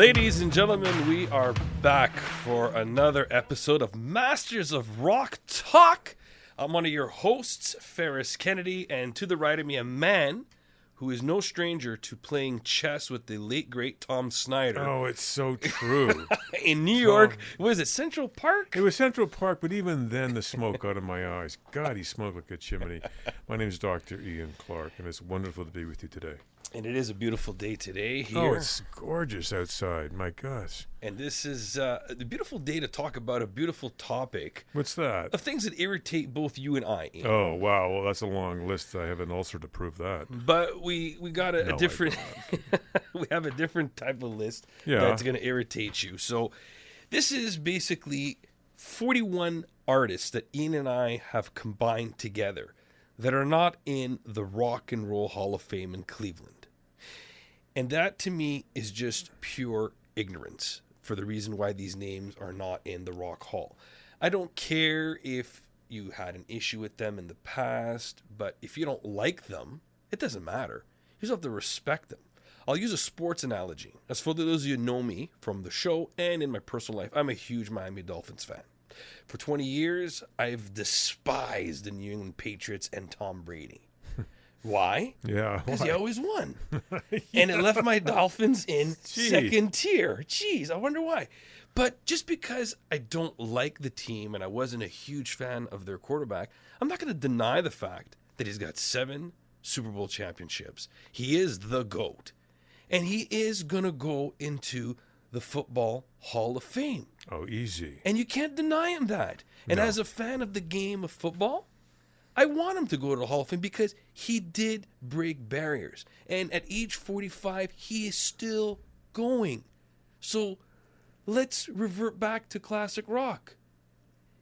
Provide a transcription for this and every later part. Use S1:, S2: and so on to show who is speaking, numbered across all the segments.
S1: Ladies and gentlemen, we are back for another episode of Masters of Rock Talk. I'm one of your hosts, Ferris Kennedy, and to the right of me, a man who is no stranger to playing chess with the late, great Tom Snyder.
S2: Oh, it's so true.
S1: In New York, was it Central Park?
S2: It was Central Park, but even then the smoke out of my eyes. God, he smoked like a chimney. My name is Dr. Ian Clarke, and it's wonderful to be with you today.
S1: And it is a beautiful day today here.
S2: Oh, it's gorgeous outside. My gosh.
S1: And this is a beautiful day to talk about a beautiful topic.
S2: What's that?
S1: Of things that irritate both you and I. Ian.
S2: Oh, wow. Well, that's a long list. I have an ulcer to prove that.
S1: But we got a different... we have a different type of list that's going to irritate you. So this is basically 41 artists that Ian and I have combined together that are not in the Rock and Roll Hall of Fame in Cleveland. And that, to me, is just pure ignorance for the reason why these names are not in the Rock Hall. I don't care if you had an issue with them in the past, but if you don't like them, it doesn't matter. You just have to respect them. I'll use a sports analogy. As for those of you who know me from the show and in my personal life, I'm a huge Miami Dolphins fan. For 20 years, I've despised the New England Patriots and Tom Brady. Why?
S2: Yeah.
S1: Because he always won. And it left my Dolphins in second tier. Jeez, I wonder why. But just because I don't like the team and I wasn't a huge fan of their quarterback, I'm not going to deny the fact that he's got 7 Super Bowl championships. He is the GOAT. And he is going to go into the Football Hall of Fame.
S2: Oh, easy.
S1: And you can't deny him that. And as a fan of the game of football, I want him to go to the Hall of Fame because he did break barriers. And at age 45, he is still going. So let's revert back to classic rock.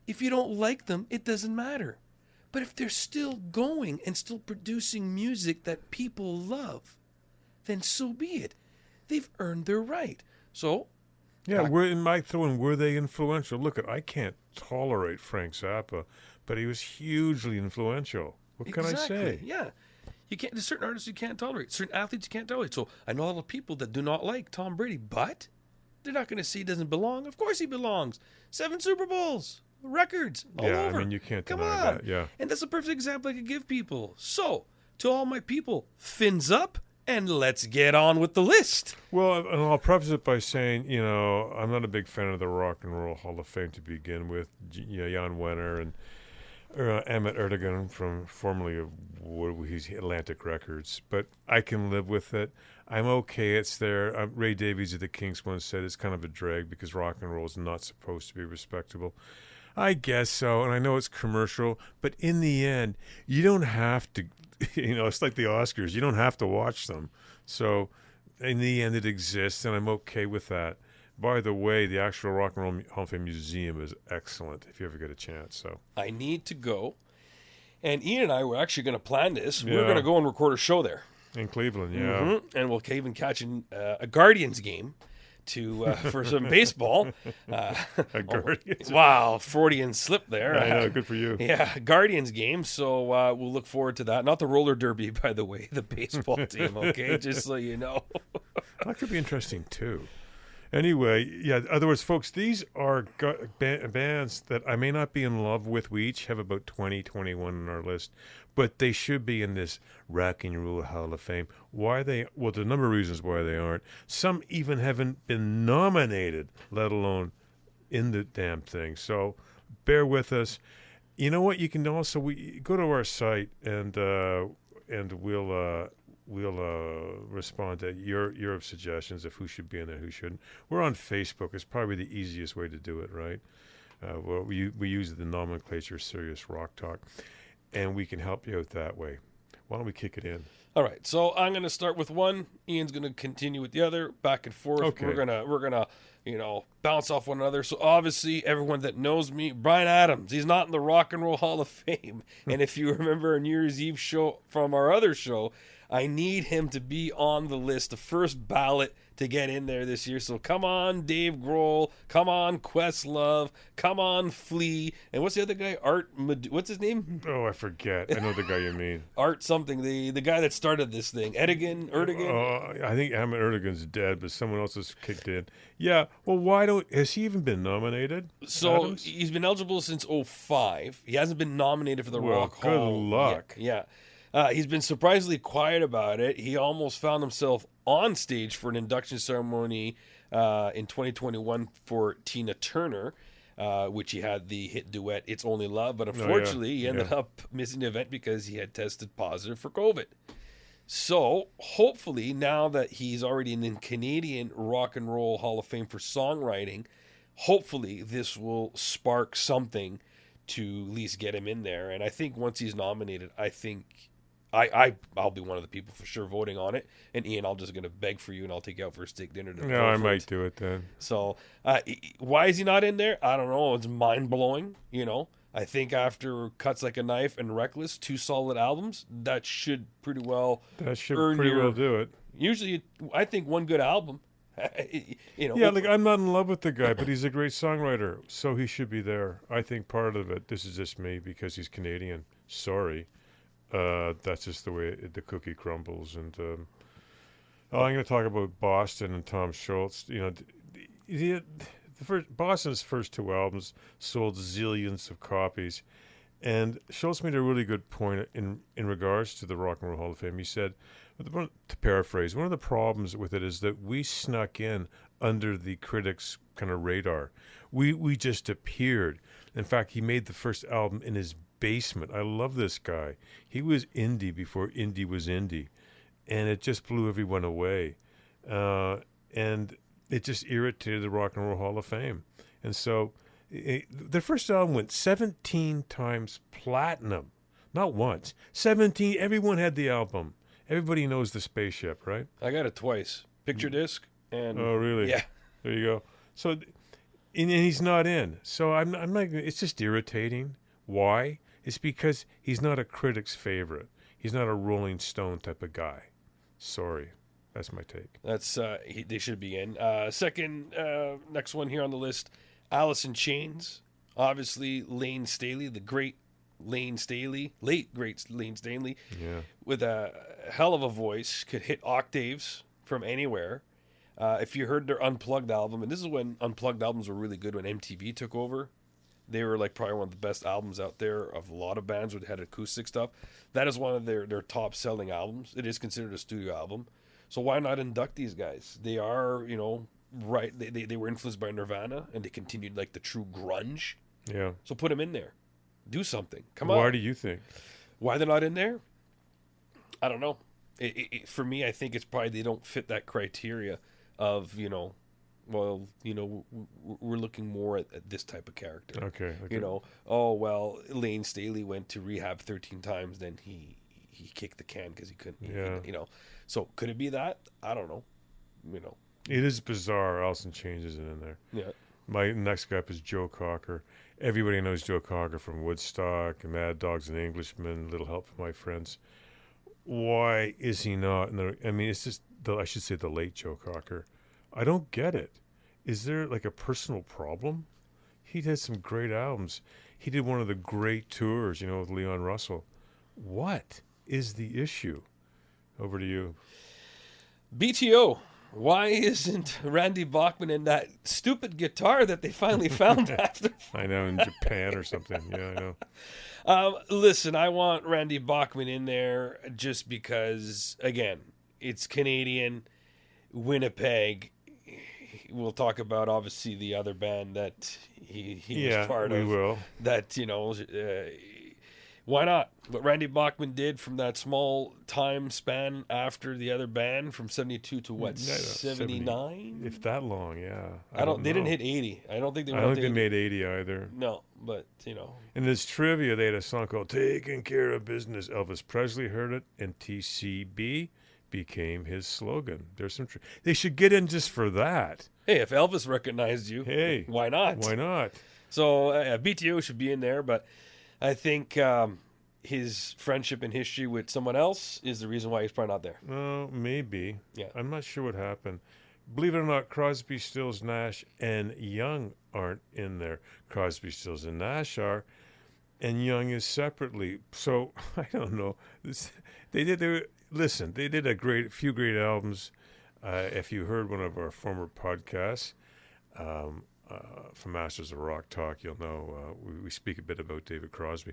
S1: If you don't like them, it doesn't matter. But if they're still going and still producing music that people love, then so be it. They've earned their right. So...
S2: yeah, were they influential? Look, I can't tolerate Frank Zappa, but he was hugely influential. What can I say?
S1: Yeah. You can't. There's certain artists you can't tolerate. Certain athletes you can't tolerate. So I know a lot of people that do not like Tom Brady, but they're not going to say he doesn't belong. Of course he belongs. 7 Super Bowls, records, all over.
S2: I mean, you can't
S1: Come
S2: deny
S1: on.
S2: that. Yeah.
S1: And that's a perfect example I could give people. So, to all my people, fins up. And let's get on with the list.
S2: Well, and I'll preface it by saying, I'm not a big fan of the Rock and Roll Hall of Fame to begin with. Jan Wenner and Emmett Erdogan from formerly of Atlantic Records. But I can live with it. I'm okay. It's there. Ray Davies of the Kinks once said it's kind of a drag because rock and roll is not supposed to be respectable. I guess so. And I know it's commercial. But in the end, you don't have to... it's like the Oscars. You don't have to watch them. So in the end, it exists, and I'm okay with that. By the way, the actual Rock and Roll Hall of Fame Museum is excellent if you ever get a chance. So
S1: I need to go. And Ian and I were actually going to plan this. Yeah. We're going to go and record a show there.
S2: In Cleveland, yeah.
S1: Mm-hmm. And we'll even catch a Guardians game for some baseball.
S2: Guardians.
S1: Wow, Freudian slip there.
S2: I know, good for you.
S1: Yeah, Guardians game. So we'll look forward to that. Not the roller derby, by the way, the baseball team, okay? Just so you know.
S2: That could be interesting, too. Anyway, yeah, in other words, folks, these are bands that I may not be in love with. We each have about 20, 21 on our list, but they should be in this Rock and Roll Hall of Fame. Why they? Well, there's a number of reasons why they aren't. Some even haven't been nominated, let alone in the damn thing. So bear with us. You know what? You can also go to our site and we'll respond to your suggestions of who should be in there, who shouldn't. We're on Facebook. It's probably the easiest way to do it, right? We use the nomenclature Serious Rock Talk, and we can help you out that way. Why don't we kick it in?
S1: All right, so I'm going to start with one. Ian's going to continue with the other, back and forth.
S2: Okay.
S1: We're gonna bounce off one another. So obviously, everyone that knows me, Bryan Adams, he's not in the Rock and Roll Hall of Fame. And if you remember a New Year's Eve show from our other show, I need him to be on the list, the first ballot to get in there this year. So come on, Dave Grohl. Come on, Questlove. Come on, Flea. And what's the other guy? What's his name?
S2: Oh, I forget. I know the guy you mean.
S1: Art something. The guy that started this thing. Erdogan?
S2: I think Ahmet Erdogan's dead, but someone else has kicked in. Yeah. Well, has he even been nominated?
S1: So
S2: Adams?
S1: he's been eligible since 2005. He hasn't been nominated for the Rock
S2: good
S1: Hall.
S2: luck.
S1: Yeah. He's been surprisingly quiet about it. He almost found himself on stage for an induction ceremony in 2021 for Tina Turner, which he had the hit duet "It's Only Love," but unfortunately he ended up missing the event because he had tested positive for COVID. So hopefully, now that he's already in the Canadian Rock and Roll Hall of Fame for songwriting, hopefully this will spark something to at least get him in there. And I think once he's nominated, I think I'll be one of the people for sure voting on it. And Ian, I'm just going to beg for you, and I'll take you out for a steak dinner.
S2: No, I might do it then.
S1: So why is he not in there? I don't know. It's mind-blowing, I think after Cuts Like a Knife and Reckless, 2 solid albums, that should pretty well
S2: do it.
S1: Usually, I think one good album.
S2: Yeah, like I'm not in love with the guy, but he's a great songwriter, so he should be there. I think part of it, this is just me because he's Canadian. Sorry. That's just the way the cookie crumbles. And I'm going to talk about Boston and Tom Schultz. Boston's first 2 albums sold zillions of copies, and Schultz made a really good point in regards to the Rock and Roll Hall of Fame. He said, to paraphrase, one of the problems with it is that we snuck in under the critics' kind of radar. We just appeared. In fact, he made the first album in his basement. I love this guy. He was indie before indie was indie, and it just blew everyone away. And it just irritated the Rock and Roll Hall of Fame. And so their first album went 17 times platinum. Not once. 17. Everyone had the album. Everybody knows the Spaceship, right?
S1: I got it twice. Picture disc and...
S2: Oh, really?
S1: Yeah.
S2: There you go. So, and he's not in. So I'm not... It's just irritating. Why? It's because he's not a critic's favorite. He's not a Rolling Stone type of guy. Sorry. That's my take.
S1: That's they should be in. Second, next one here on the list, Alice in Chains. Obviously, Lane Staley, the great Lane Staley, late great Lane Staley, with a hell of a voice, could hit octaves from anywhere. If you heard their Unplugged album, and this is when Unplugged albums were really good when MTV took over. They were like probably one of the best albums out there of a lot of bands that had acoustic stuff. That is one of their top selling albums. It is considered a studio album. So why not induct these guys? They are, right. They were influenced by Nirvana, and they continued like the true grunge.
S2: Yeah.
S1: So put them in there. Do something. Come on.
S2: Why do you think?
S1: Why they're not in there? I don't know. For me, I think it's probably they don't fit that criteria of, we're looking more at this type of character.
S2: Okay.
S1: Lane Staley went to rehab 13 times, then he kicked the can because he couldn't.
S2: Yeah.
S1: So could it be that? I don't know.
S2: It is bizarre. Alice in Chains isn't in there.
S1: Yeah.
S2: My next guy up is Joe Cocker. Everybody knows Joe Cocker from Woodstock, Mad Dogs and Englishmen, Little Help from My Friends. Why is he not in there? I mean, it's just, I should say the late Joe Cocker. I don't get it. Is there like a personal problem? He did some great albums. He did one of the great tours, with Leon Russell. What is the issue? Over to you.
S1: BTO. Why isn't Randy Bachman in that stupid guitar that they finally found after?
S2: I know, in Japan or something. Yeah, I know.
S1: Listen, I want Randy Bachman in there just because, again, it's Canadian, Winnipeg. We'll talk about, obviously, the other band that he was part of.
S2: Yeah, we will.
S1: That, why not? What Randy Bachman did from that small time span after the other band from 72 to what, 79?
S2: If that long, yeah.
S1: They didn't hit 80. I don't think they
S2: made 80 either.
S1: No, but,
S2: In this trivia, they had a song called Taking Care of Business. Elvis Presley heard it, and TCB became his slogan. There's some they should get in just for that.
S1: Hey, if Elvis recognized you, why not?
S2: Why not?
S1: So BTO should be in there, but I think his friendship and history with someone else is the reason why he's probably not there.
S2: Maybe.
S1: Yeah.
S2: I'm not sure what happened. believe it or not, Crosby, Stills, Nash, and Young aren't in there. Crosby, Stills, and Nash are, and Young is separately. So I don't know. They did a few great albums. If you heard one of our former podcasts from Masters of Rock Talk, you'll know we speak a bit about David Crosby.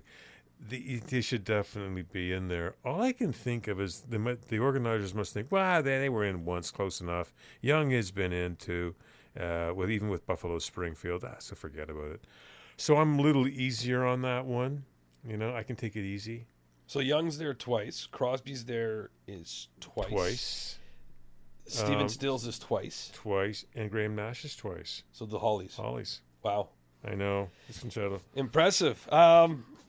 S2: They should definitely be in there. All I can think of is the organizers must think, well, they were in once, close enough. Young has been in too, even with Buffalo Springfield. So forget about it. So I'm a little easier on that one. I can take it easy.
S1: So Young's there twice. Crosby's there is twice. Stephen Stills is twice.
S2: And Graham Nash is twice.
S1: So the Hollies. Wow.
S2: I know. It's
S1: impressive.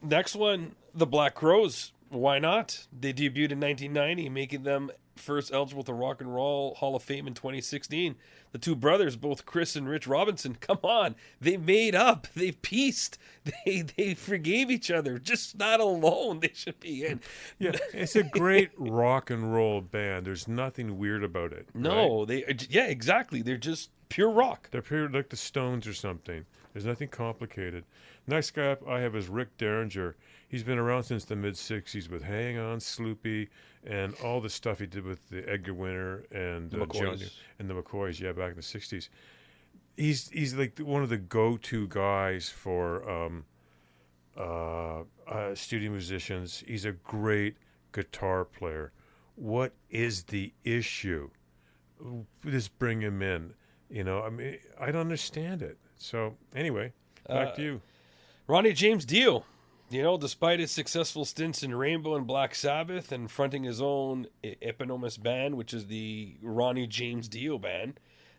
S1: Next one, the Black Crowes. Why not? They debuted in 1990, making them first eligible to Rock and Roll Hall of Fame in 2016. The two brothers, both Chris and Rich Robinson, come on. They made up. They pieced. They forgave each other. Just not alone. They should be in.
S2: Yeah, it's a great rock and roll band. There's nothing weird about it.
S1: No,
S2: right?
S1: Yeah, exactly. They're just pure rock.
S2: They're pure like the Stones or something. There's nothing complicated. Next guy up I have is Rick Derringer. He's been around since the mid-'60s with Hang On, Sloopy, and all the stuff he did with the Edgar Winter and
S1: the McCoys.
S2: And the McCoys, back in the 60s. He's like one of the go-to guys for studio musicians. He's a great guitar player. What is the issue? Just bring him in. I don't understand it. So, anyway, back to you.
S1: Ronnie James Dio. Despite his successful stints in Rainbow and Black Sabbath and fronting his own eponymous band, which is the Ronnie James Dio Band,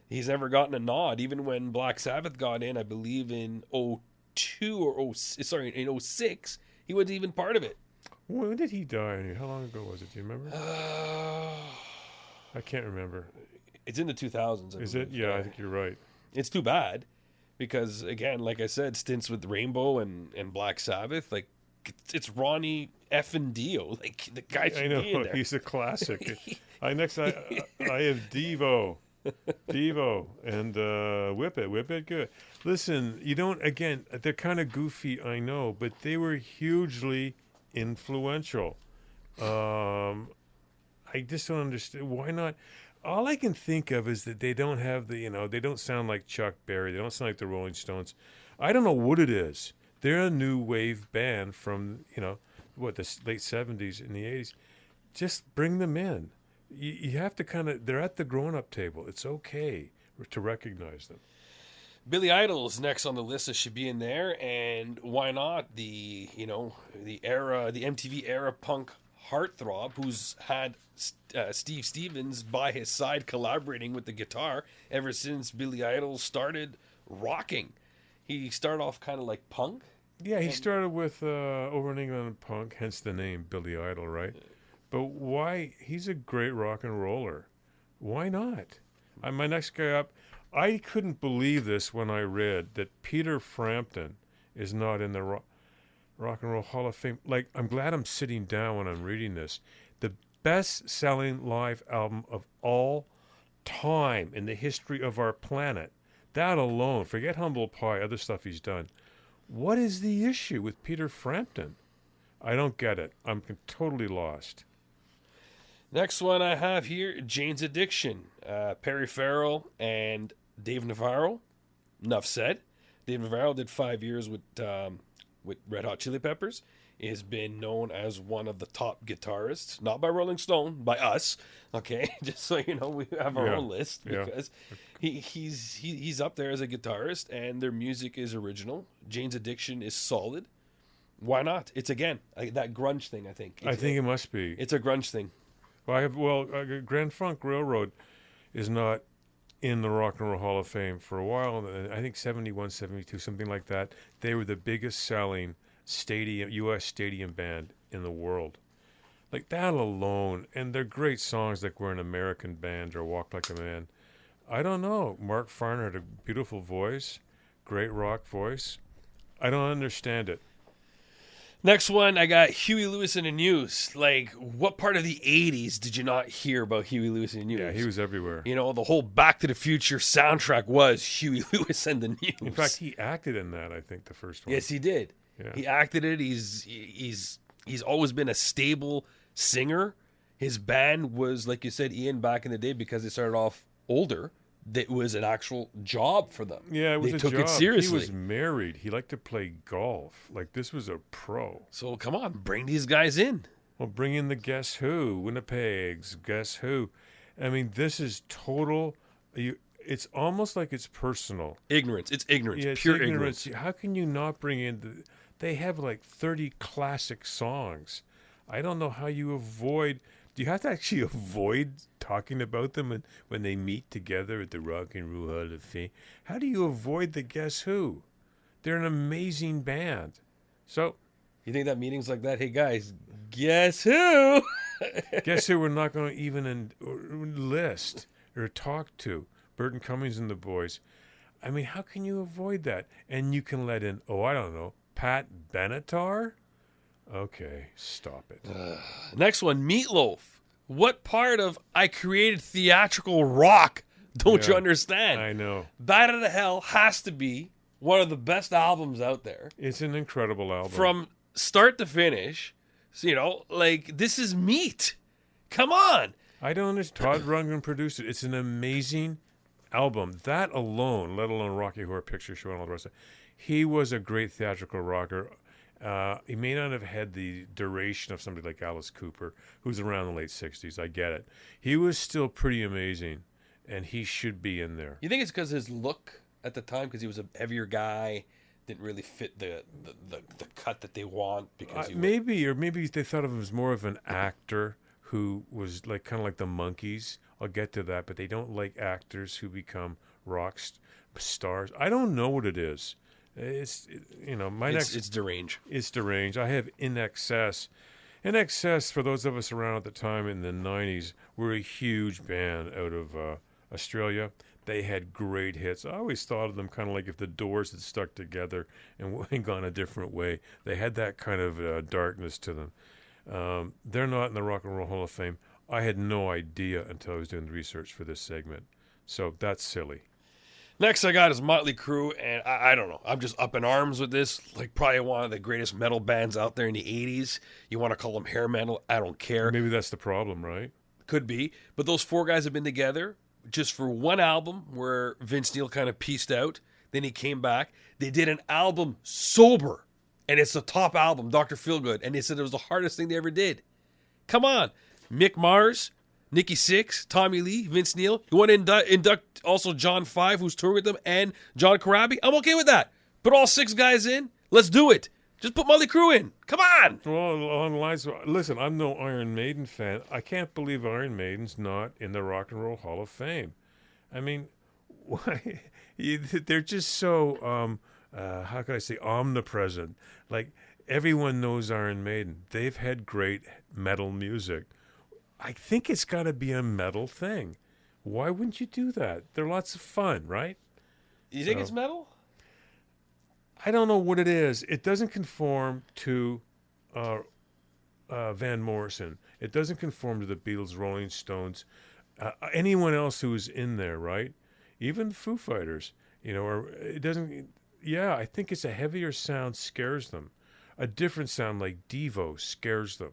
S1: he's never gotten a nod. Even when Black Sabbath got in, I believe in in 06, he wasn't even part of it.
S2: When did he die? How long ago was it? Do you remember? I can't remember.
S1: It's in the 2000s.
S2: Is it? Yeah, I think you're right.
S1: It's too bad. Because, again, like I said, stints with Rainbow and Black Sabbath, like, it's Ronnie effing Dio. Like, the guy should be in there.
S2: He's a classic. I have Devo. And Whip It, good. Listen, they're kind of goofy, I know, but they were hugely influential. I just don't understand. Why not? All I can think of is that they don't have they don't sound like Chuck Berry. They don't sound like the Rolling Stones. I don't know what it is. They're a new wave band from, the late 70s and the 80s. Just bring them in. You have to they're at the grown-up table. It's okay to recognize them.
S1: Billy Idol's next on the list. That should be in there. And why not the MTV era punk heartthrob who's had Steve Stevens by his side collaborating with the guitar ever since Billy Idol started rocking. He started off kind of like punk.
S2: Yeah, he started with over in England punk, hence the name Billy Idol, right? But why? He's a great rock and roller. Why not? My next guy up, I couldn't believe this when I read that Peter Frampton is not in the Rock and Roll Hall of Fame. Like, I'm glad I'm sitting down when I'm reading this. The best-selling live album of all time in the history of our planet. That alone, forget Humble Pie, other stuff he's done. What is the issue with Peter Frampton? I don't get it. I'm totally lost.
S1: Next one I have here, Jane's Addiction. Perry Farrell and Dave Navarro. Enough said. Dave Navarro did 5 years with Red Hot Chili Peppers. He has been known as one of the top guitarists, not by Rolling Stone, by us. Okay, just so you know, we have our own list because he's up there as a guitarist, and their music is original. Jane's Addiction is solid. Why not? It's that grunge thing. I think
S2: it must be.
S1: It's a grunge thing.
S2: Grand Funk Railroad is not in the Rock and Roll Hall of Fame for a while. I think 71, 72, something like that. They were the biggest selling U.S. stadium band in the world. Like that alone, and they're great songs like We're an American Band or Walk Like a Man. I don't know. Mark Farner had a beautiful voice, great rock voice. I don't understand it.
S1: Next one, I got Huey Lewis and the News. Like, what part of the 80s did you not hear about Huey Lewis and the News?
S2: Yeah, he was everywhere.
S1: You know, the whole Back to the Future soundtrack was Huey Lewis and the News.
S2: In fact, he acted in that, I think, the first one.
S1: Yes, he did.
S2: Yeah.
S1: He acted it. He's always been a stable singer. His band was, like you said, Ian, back in the day, because they started off older, that was an actual job for them.
S2: Yeah, it was
S1: they
S2: a
S1: took
S2: job.
S1: it seriously.
S2: He was married. He liked to play golf. Like, this was a pro.
S1: So come on, bring these guys in.
S2: Well, bring in the Guess Who, Winnipeg's Guess Who. I mean, this is total. It's almost like it's personal.
S1: Ignorance. It's ignorance.
S2: Yeah, it's
S1: pure
S2: ignorance. How can you not bring in? They have like 30 classic songs. I don't know how you avoid. Do you have to actually avoid talking about them when they meet together at the Rock and Roll Hall of Fame? How do you avoid the Guess Who? They're an amazing band. So,
S1: you think that meetings like that? Hey guys, guess who?
S2: Guess who we're not going to even list or talk to? Burton Cummings and the boys. I mean, how can you avoid that? And you can let in, I don't know, Pat Benatar? Okay, stop it.
S1: Next one, Meatloaf. What part of I created theatrical rock don't you understand?
S2: I know.
S1: Bat Out of Hell has to be one of the best albums out there.
S2: It's an incredible album.
S1: From start to finish. So, you know, like, this is meat. Come on.
S2: I don't understand. Todd Rundgren produced it. It's an amazing album. That alone, let alone Rocky Horror Picture Show and all the rest of it. He was a great theatrical rocker. He may not have had the duration of somebody like Alice Cooper, who's around the late 60s. I get it. He was still pretty amazing, and he should be in there.
S1: You think it's because his look at the time, because he was a heavier guy, didn't really fit the cut that they want? Because
S2: maybe they thought of him as more of an actor who was like kind of like the Monkees. I'll get to that, but they don't like actors who become rock stars. I don't know what it is. It's deranged. It's deranged. I have In Excess. In Excess, for those of us around at the time in the 90s, were a huge band out of Australia. They had great hits. I always thought of them kind of like if the Doors had stuck together and gone a different way. They had that kind of darkness to them. They're not in the Rock and Roll Hall of Fame. I had no idea until I was doing the research for this segment. So that's silly.
S1: Next I got is Motley Crue, and I don't know. I'm just up in arms with this. Like, probably one of the greatest metal bands out there in the 80s. You want to call them hair metal? I don't care.
S2: Maybe that's the problem, right?
S1: Could be. But those four guys have been together just for one album where Vince Neil kind of pieced out. Then he came back. They did an album sober, and it's the top album, Dr. Feelgood. And they said it was the hardest thing they ever did. Come on. Mick Mars, Nikki Sixx, Tommy Lee, Vince Neil. You want to induct also John Five, who's touring with them, and John Corabi? I'm okay with that. Put all six guys in. Let's do it. Just put Motley Crue in. Come on.
S2: Well, along the lines, listen, I'm no Iron Maiden fan. I can't believe Iron Maiden's not in the Rock and Roll Hall of Fame. I mean, why? They're just so, how can I say, omnipresent. Like, everyone knows Iron Maiden. They've had great metal music. I think it's got to be a metal thing. Why wouldn't you do that? They're lots of fun, right?
S1: You think it's metal?
S2: I don't know what it is. It doesn't conform to Van Morrison. It doesn't conform to the Beatles, Rolling Stones, anyone else who is in there, right? Even Foo Fighters, or it doesn't. Yeah, I think it's a heavier sound scares them. A different sound like Devo scares them.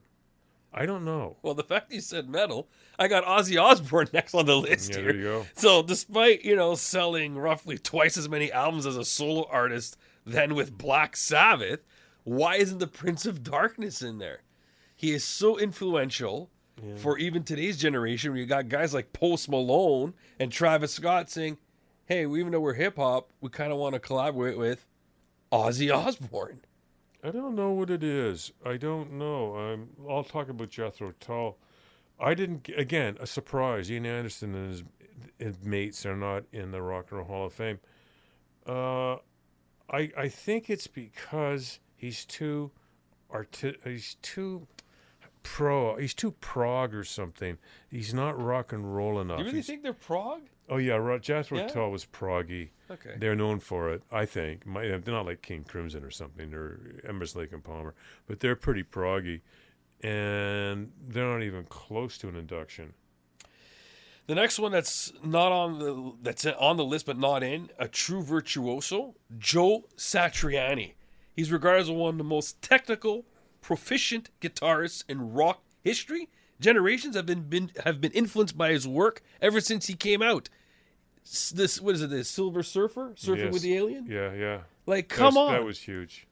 S2: I don't know.
S1: Well, the fact you said metal, I got Ozzy Osbourne next on the list here.
S2: There you go.
S1: So despite, selling roughly twice as many albums as a solo artist than with Black Sabbath, why isn't the Prince of Darkness in there? He is so influential for even today's generation, where you got guys like Post Malone and Travis Scott saying, hey, even though we're hip-hop, we kind of want to collaborate with Ozzy Osbourne.
S2: I don't know what it is. I don't know. I'll talk about Jethro Tull. Again, a surprise. Ian Anderson and his mates are not in the Rock and Roll Hall of Fame. I think it's because he's too prog or something. He's not rock and roll enough.
S1: You really think they're prog?
S2: Oh yeah, Jethro Tull was proggy.
S1: Okay.
S2: They're known for it, I think. They're not like King Crimson or something, or Emerson, Lake and Palmer, but they're pretty proggy, and they're not even close to an induction.
S1: The next one that's on the list but not in, a true virtuoso, Joe Satriani. He's regarded as one of the most technical, proficient guitarists in rock history. Generations have been influenced by his work ever since he came out. This, what is it? The Silver Surfer, Surfing with the Alien.
S2: Yeah.
S1: Like, come on,
S2: that was huge.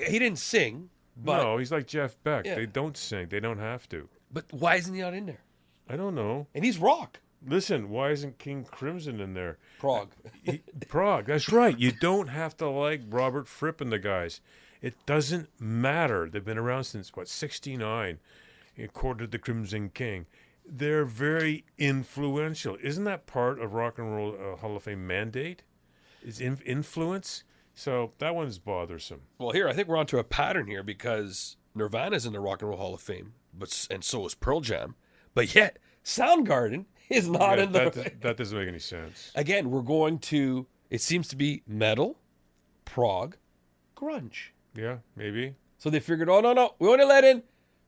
S1: He didn't sing, but
S2: no, he's like Jeff Beck. Yeah. They don't sing. They don't have to.
S1: But why isn't he not in there?
S2: I don't know.
S1: And he's rock.
S2: Listen, why isn't King Crimson in there?
S1: Prague.
S2: Prague, that's right. You don't have to like Robert Fripp and the guys. It doesn't matter. They've been around since, 69, according to the Crimson King. They're very influential. Isn't that part of Rock and Roll Hall of Fame mandate? Is influence? So that one's bothersome.
S1: Well, here, I think we're onto a pattern here because Nirvana's in the Rock and Roll Hall of Fame, and so is Pearl Jam. But yet, Soundgarden is not in the...
S2: That doesn't make any sense.
S1: Again, we're going to... It seems to be metal, prog, grunge.
S2: Yeah, maybe.
S1: So they figured, oh, no. We want to let in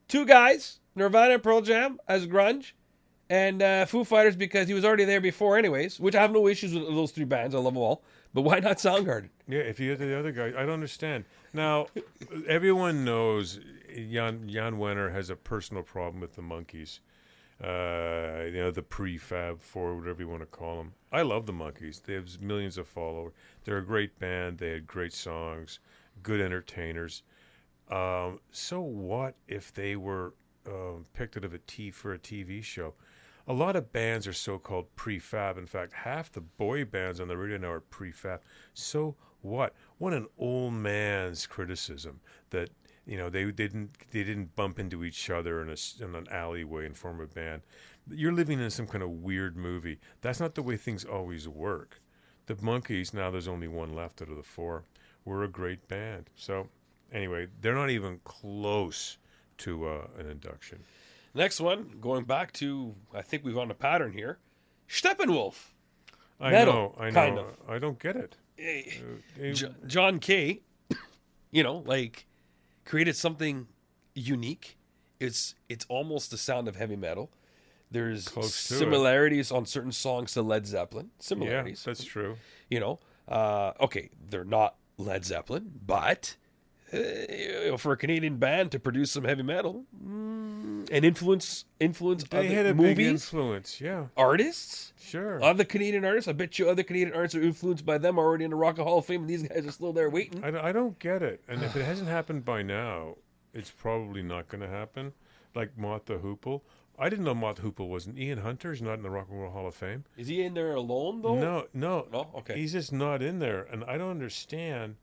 S1: 2 guys, Nirvana and Pearl Jam, as grunge, and Foo Fighters because he was already there before anyways, which I have no issues with those 3 bands. I love them all. But why not Soundgarden?
S2: Yeah, if you get the other guy, I don't understand. Now, everyone knows Jan Wenner has a personal problem with the Monkees. The prefab four, whatever you want to call them. I love the Monkees. They have millions of followers. They're a great band. They had great songs, good entertainers. So what if they were picked out of for a TV show? A lot of bands are so-called prefab. In fact, half the boy bands on the radio now are prefab. So what? What an old man's criticism that they didn't bump into each other in an alleyway and form a band. You're living in some kind of weird movie. That's not the way things always work. The Monkees, now there's only one left out of the 4, were a great band. So anyway, they're not even close to an induction.
S1: Next one, going back to, I think we've on a pattern here, Steppenwolf.
S2: I know. Kind of. I don't get it.
S1: John Kay, created something unique. It's almost the sound of heavy metal. There's similarities on certain songs to Led Zeppelin. Similarities.
S2: Yeah, that's true.
S1: Okay, they're not Led Zeppelin, but for a Canadian band to produce some heavy metal and influence
S2: they had a
S1: movies,
S2: big influence, yeah.
S1: Artists,
S2: sure.
S1: Other Canadian artists. I bet you other Canadian artists are influenced by them already in the Rock and Hall of Fame, and these guys are still there waiting.
S2: I don't get it, and if it hasn't happened by now, it's probably not going to happen. Like Mott the Hoople. I didn't know Mott the Hoople wasn't. Ian Hunter's not in the Rock and Roll Hall of Fame.
S1: Is he in there alone though?
S2: No.
S1: Okay.
S2: He's just not in there, and I don't understand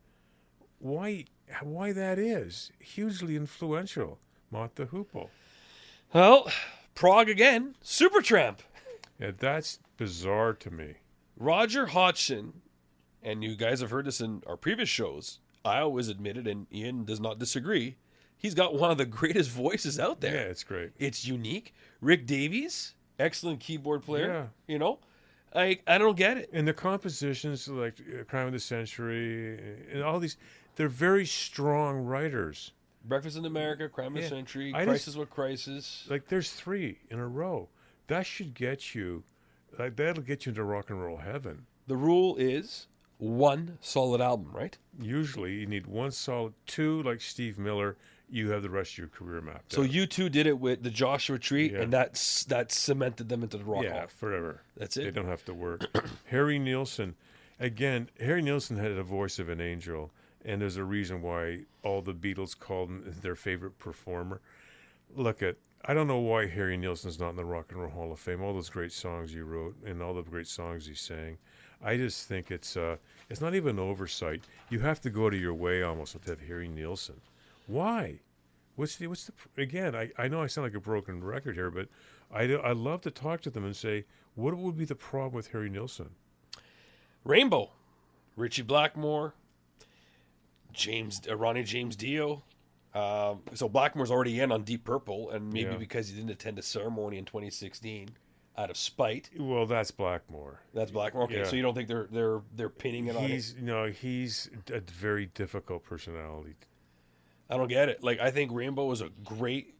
S2: why that is. Hugely influential, Mott the Hoople.
S1: Well, Prague again, Supertramp.
S2: Yeah, that's bizarre to me.
S1: Roger Hodgson, and you guys have heard this in our previous shows, I always admitted, and Ian does not disagree, he's got one of the greatest voices out there.
S2: Yeah, it's great.
S1: It's unique. Rick Davies, excellent keyboard player. Yeah. I don't get it.
S2: And the compositions, like Crime of the Century, and all these, they're very strong writers.
S1: Breakfast in America, Crime of the Century, Crisis with Crisis.
S2: Like, there's 3 in a row. That should get you, that'll get you into rock and roll heaven.
S1: The rule is 1 solid album, right?
S2: Usually, you need 1 solid, 2, like Steve Miller, you have the rest of your career mapped
S1: So
S2: out.
S1: U2 did it with the Joshua Tree, and that cemented them into the rock hall.
S2: Yeah, forever.
S1: That's it.
S2: They don't have to work. Harry Nilsson, again, Harry Nilsson had a voice of an angel, and there's a reason why all the Beatles called him their favorite performer. I don't know why Harry Nilsson's not in the Rock and Roll Hall of Fame. All those great songs he wrote and all the great songs he sang. I just think it's not even oversight. You have to go out of your way almost to have Harry Nilsson. Why? What's the again? I know I sound like a broken record here, but I love to talk to them and say, what would be the problem with Harry Nilsson?
S1: Rainbow, Richie Blackmore, Ronnie James Dio. So Blackmore's already in on Deep Purple, and maybe because he didn't attend a ceremony in 2016. out of spite.
S2: Well, that's Blackmore.
S1: That's Blackmore. Okay, so you don't think they're pinning it on it?
S2: No, he's a very difficult personality.
S1: I don't get it. Like, I think Rainbow was a great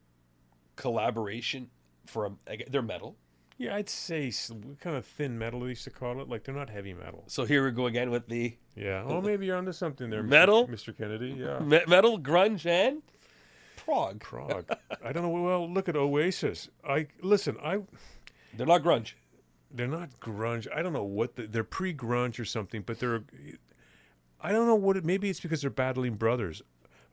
S1: collaboration for their metal.
S2: Yeah, I'd say kind of thin metal, they used to call it. Like, they're not heavy metal.
S1: So here we go again with the...
S2: Yeah. Oh, maybe you're onto something there,
S1: metal?
S2: Mr. Kennedy. Yeah.
S1: Metal, grunge, and prog.
S2: I don't know. Well, look at Oasis. They're
S1: not grunge.
S2: They're not grunge. I don't know what they're pre-grunge or something, but I don't know what maybe it's because they're battling brothers.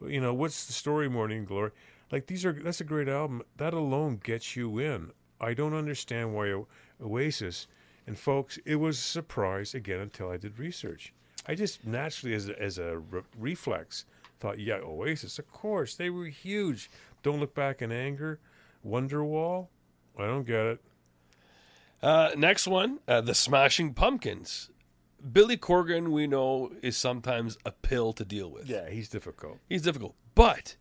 S2: You know, what's the story, Morning Glory? Like, that's a great album. That alone gets you in. I don't understand why Oasis, and folks, it was a surprise again until I did research. I just naturally, as a reflex, thought, yeah, Oasis, of course, they were huge. Don't Look Back in Anger, Wonderwall. I don't get it.
S1: Next one, the Smashing Pumpkins. Billy Corgan, we know, is sometimes a pill to deal with.
S2: Yeah, he's difficult.
S1: But,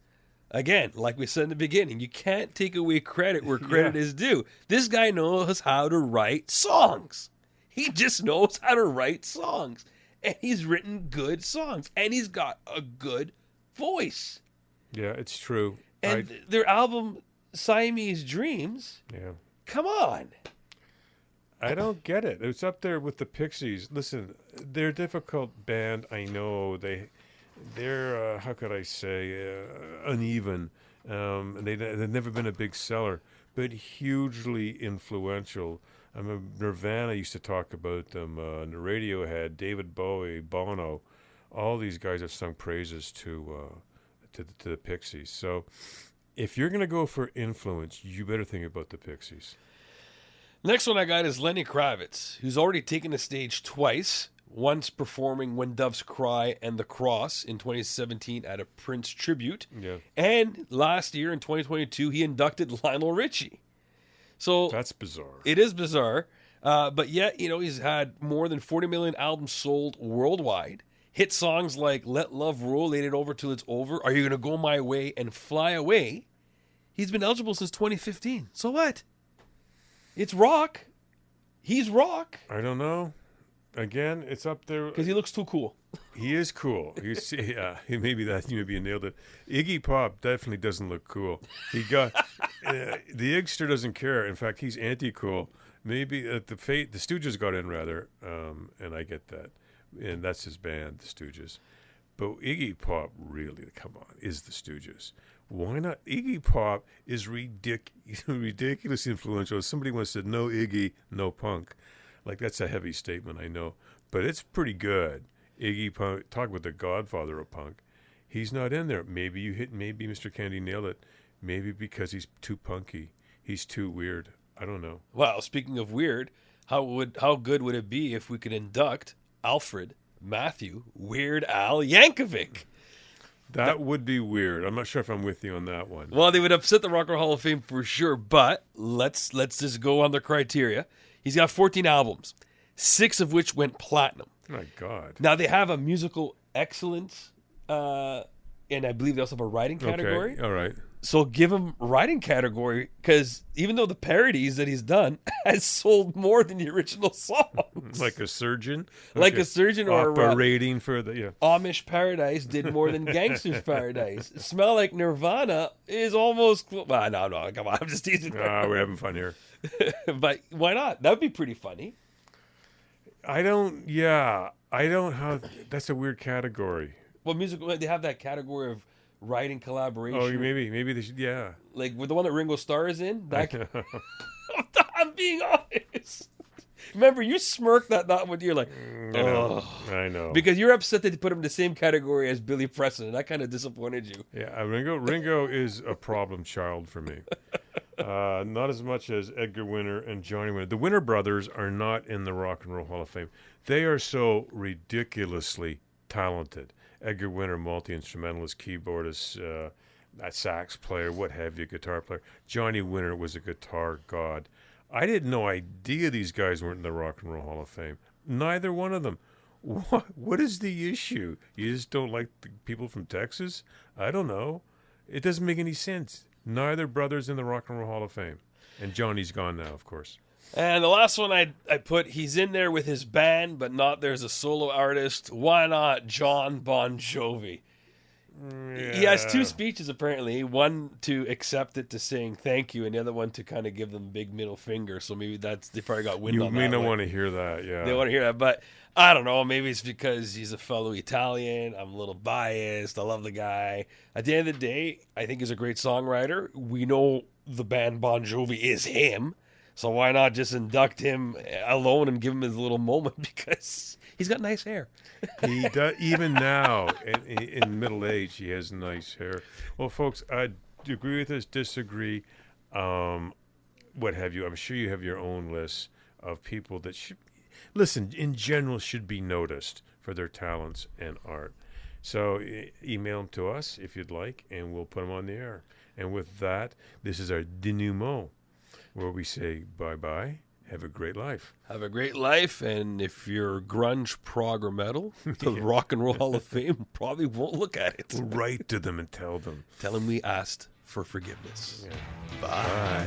S1: again, like we said in the beginning, you can't take away credit where credit is due. This guy knows how to write songs. He just knows how to write songs. And he's written good songs. And he's got a good voice.
S2: Yeah, it's true.
S1: And their album, Siamese Dreams, come on.
S2: I don't get it. It's up there with the Pixies. Listen, they're a difficult band. I know they're how could I say uneven. They've never been a big seller, but hugely influential. I mean, Nirvana used to talk about them. The Radiohead, David Bowie, Bono, all these guys have sung praises to the Pixies. So, if you're going to go for influence, you better think about the Pixies.
S1: Next one I got is Lenny Kravitz, who's already taken the stage twice, once performing When Doves Cry and The Cross in 2017 at a Prince tribute.
S2: Yeah.
S1: And last year in 2022, he inducted Lionel Richie. So
S2: that's bizarre.
S1: It is bizarre. But yet, he's had more than 40 million albums sold worldwide. Hit songs like Let Love Rule, Laid It Over Till It's Over, Are You Gonna Go My Way, and Fly Away. He's been eligible since 2015. So what? It's rock. He's rock.
S2: I don't know. Again, it's up there.
S1: Because he looks too cool.
S2: He is cool. Maybe you nailed it. Iggy Pop definitely doesn't look cool. He got the Igster doesn't care. In fact, he's anti-cool. Maybe the Stooges got in rather, and I get that, and that's his band, the Stooges. But Iggy Pop really, come on, is the Stooges. Why not? Iggy Pop is ridiculously influential. Somebody once said, no Iggy, no punk. Like, that's a heavy statement, I know. But it's pretty good. Iggy Pop, talk about the godfather of punk. He's not in there. Maybe Mr. Kennedy nailed it. Maybe because he's too punky. He's too weird. I don't know.
S1: Well, speaking of weird, how good would it be if we could induct Alfred Matthew Weird Al Yankovic?
S2: That would be weird. I'm not sure if I'm with you on that one.
S1: Well, they would upset the Rock and Roll Hall of Fame for sure, but let's just go on the criteria. He's got 14 albums, 6 of which went platinum.
S2: My God.
S1: Now, they have a musical excellence, and I believe they also have a writing category.
S2: Okay, all right.
S1: So give him writing category, because even though the parodies that he's done has sold more than the original songs.
S2: Like a surgeon?
S1: Like a surgeon or
S2: operating for the
S1: Amish Paradise did more than Gangster's Paradise. Smell Like Nirvana is almost... Well, no, come on, I'm just teasing.
S2: We're having fun here.
S1: But why not? That would be pretty funny.
S2: I don't have... That's a weird category.
S1: Well, musical, they have that category of writing collaboration.
S2: Oh, maybe they should, yeah.
S1: Like with the one that Ringo Starr is in. I'm being honest. Remember, you smirked that when you're like,
S2: I know.
S1: Because you're upset that they put him in the same category as Billy Preston, and that kind of disappointed you.
S2: Yeah, Ringo is a problem child for me. Not as much as Edgar Winter and Johnny Winter. The Winter brothers are not in the Rock and Roll Hall of Fame. They are so ridiculously talented. Edgar Winter, multi-instrumentalist, keyboardist, sax player, what have you, guitar player. Johnny Winter was a guitar god. I had no idea these guys weren't in the Rock and Roll Hall of Fame. Neither one of them. What is the issue? You just don't like the people from Texas? I don't know. It doesn't make any sense. Neither brother's in the Rock and Roll Hall of Fame. And Johnny's gone now, of course.
S1: And the last one I put, he's in there with his band, but not there's a solo artist. Why not John Bon Jovi? Yeah. He has 2 speeches, apparently. One to accept it, to saying thank you, and the other one to kind of give them a big middle finger. So maybe they probably got wind on that.
S2: You may not want to hear that, yeah.
S1: They want to hear that, but I don't know. Maybe it's because he's a fellow Italian. I'm a little biased. I love the guy. At the end of the day, I think he's a great songwriter. We know the band Bon Jovi is him. So why not just induct him alone and give him his little moment, because he's got nice hair.
S2: He does, even now, in middle age, he has nice hair. Well, folks, I agree with us, disagree, what have you. I'm sure you have your own list of people that should, listen, in general, should be noticed for their talents and art. So email them to us if you'd like, and we'll put them on the air. And with that, this is our denouement, where we say bye-bye, have a great life.
S1: Have a great life, and if you're grunge, prog, or metal, the Rock and Roll Hall of Fame probably won't look at it.
S2: Write to them and tell them.
S1: Tell them we asked for forgiveness.
S2: Yeah. Bye.